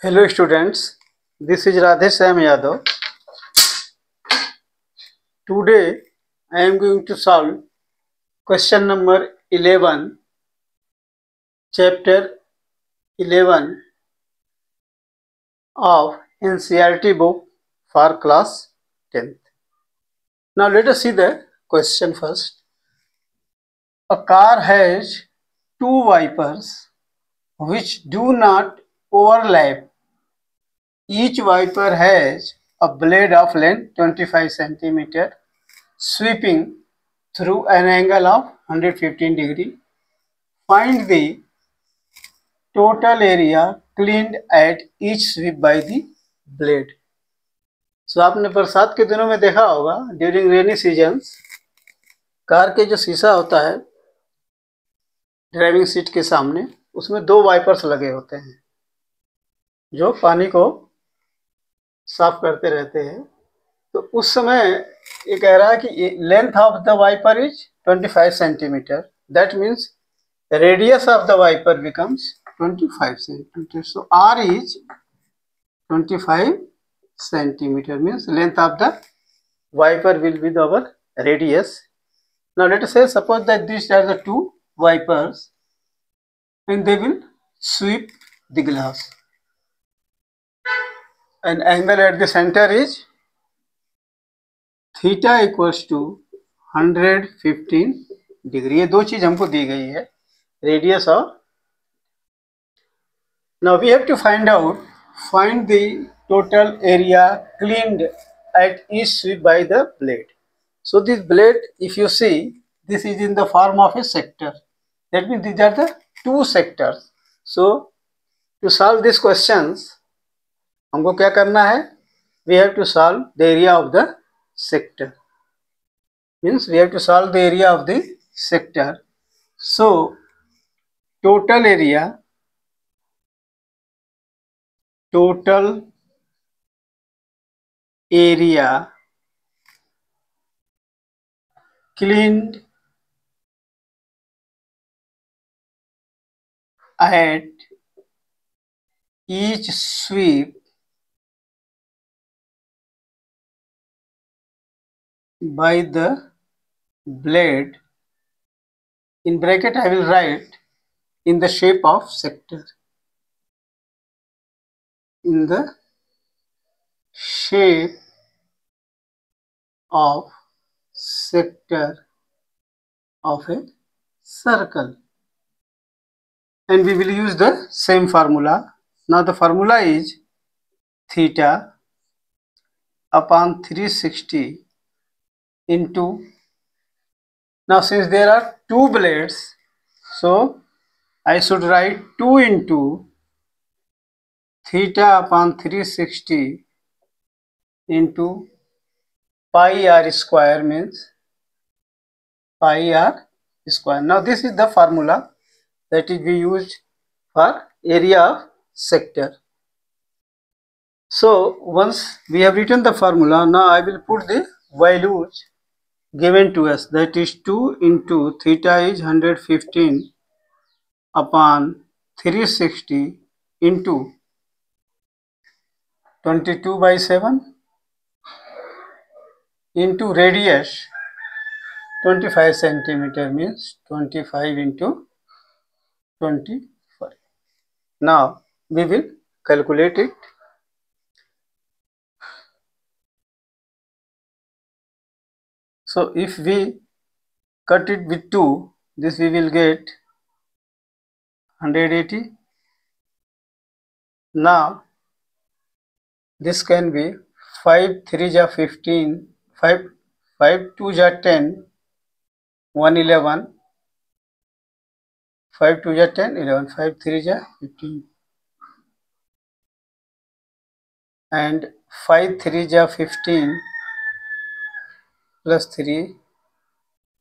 Hello students, this is Radhe Sam Yadav. Today I am going to solve question number 11, chapter 11 of NCERT book for class 10th. Now let us see the question first. A car has two wipers which do not overlap. Each wiper has a blade of length 25 cm sweeping through an angle of 115 degree. Find the total area cleaned at each sweep by the blade. So आपने बरसात के दिनों में देखा होगा during rainy seasons car के जो शीशा होता है ड्राइविंग सीट के सामने उसमें दो वाइपर्स लगे होते हैं जो पानी को साफ करते रहते हैं। तो उस समय ये कह रहा है कि length of the wiper is 25 centimetre, that means radius of the wiper becomes 25 centimeter. So R is 25 centimeter, means length of the wiper will be our radius. Now let us say suppose that these are the two wipers and they will sweep the glass. And angle at the center is theta equals to 115 degree. ये दो चीज हमको दी गई है, radius of. Now we have to find the total area cleaned at each sweep by the blade. So this blade, if you see, this is in the form of a sector. That means these are the two sectors. So to solve these questions, हमको क्या करना है? We have to solve the area of the sector. Means we have to solve the area of the sector. So total area cleaned at each sweep by the blade, in bracket I will write in the shape of sector. In the shape of sector of a circle, and we will use the same formula. Now the formula is theta upon 360 into, now since there are two blades, so I should write 2 into theta upon 360 into pi r square, means pi r square. Now this is the formula that is we used for area of sector. So once we have written the formula, now I will put the values given to us, that is 2 into theta is 115 upon 360 into 22 by 7 into radius 25 centimeter, means 25 into 25. Now we will calculate it. So if we cut it with 2, this we will get 180. Now this can be 5 3 ja 15, 5 2 ja 10, 111, 5 2 ja 10, 11, 5 3 ja 15, and 5 3 ja 15 plus 3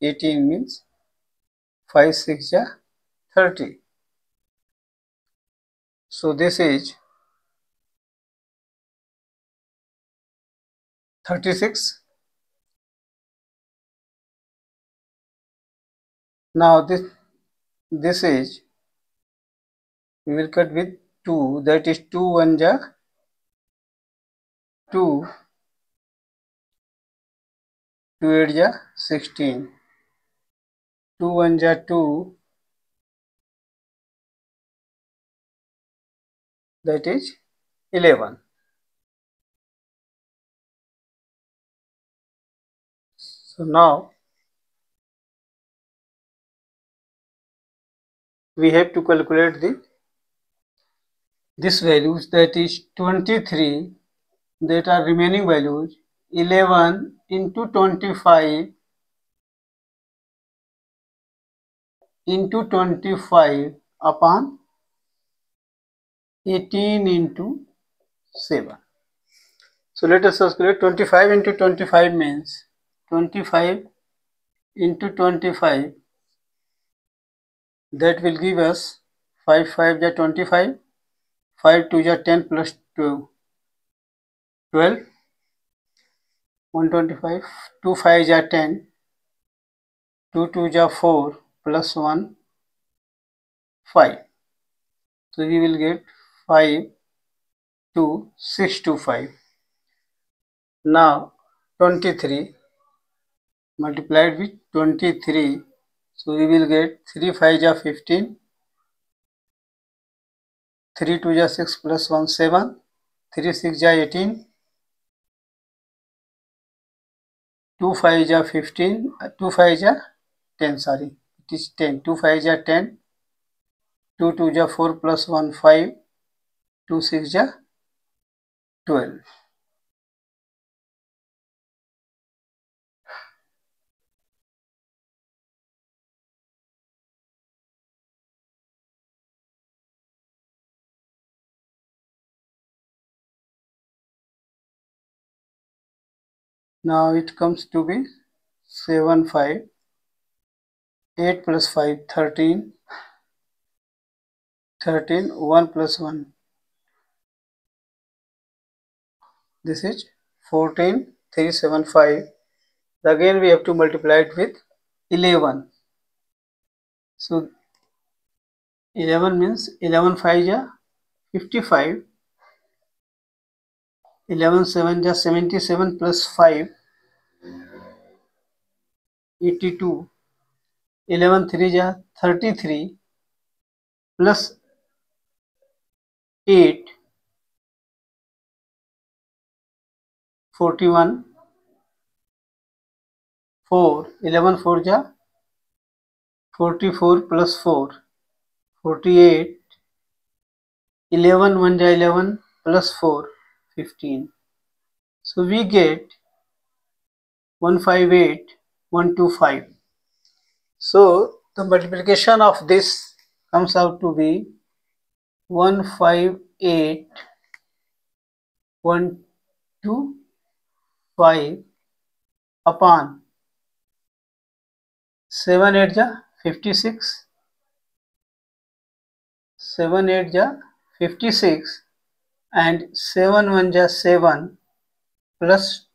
18, means 5 6 ja 30. So this is 36. Now this is, we will cut with 2, that is 2 1 ja 2, 2 8 ja 16, 2 1 ja 2, that is 11. So now we have to calculate this values, that is 23, that are remaining values. 11 into 25 into 25 upon 18 into 7. So let us calculate. 25 into 25 means 25 into 25, that will give us 5 5 ja 25, 5 2 ja 10 plus 2 12, 125, 2 5 ja 10, 2 2 ja 4 plus 1 5. So we will get 5 2 6 2 5. Now 23 multiplied with 23, so we will get 3 5 ja 15, 3 2 ja 6 plus 1 7, 3 6 ja 18, 2 5 ja 15, 2 5 ja 10, sorry, it is 10, 2 5 ja 10, 2 2 ja 4 plus 1 5, 2 6 ja 12. Now it comes to be 7 5, 8 plus 5 13, 13, 1 plus 1, this is 14, 3 7 5. Again we have to multiply it with 11. So 11 means 11 5 ja 55, 11 7 ja 77 plus 5 82, 11 3 ja 33 plus 8 41, 4, 11 4 ja 44 plus 4 48, 11 1 ja 11 plus 4 15. So we get 158 125. So the multiplication of this comes out to be 158 125 upon 7 8 ja 56, 7 8 ja 56, and 7 1 ja 7 plus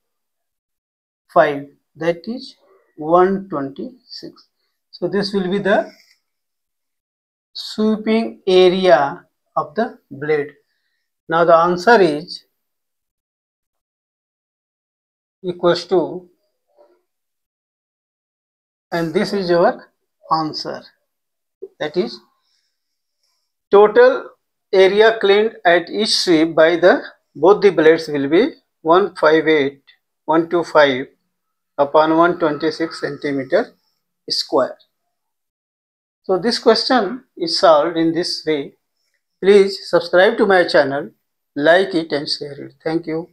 5, that is 126. So this will be the sweeping area of the blade. Now the answer is equals to, and this is your answer, that is total area cleaned at each sweep by the both the blades will be 158 125 upon 126 centimeter square. So this question is solved in this way. Please subscribe to my channel, like it and share it. Thank you.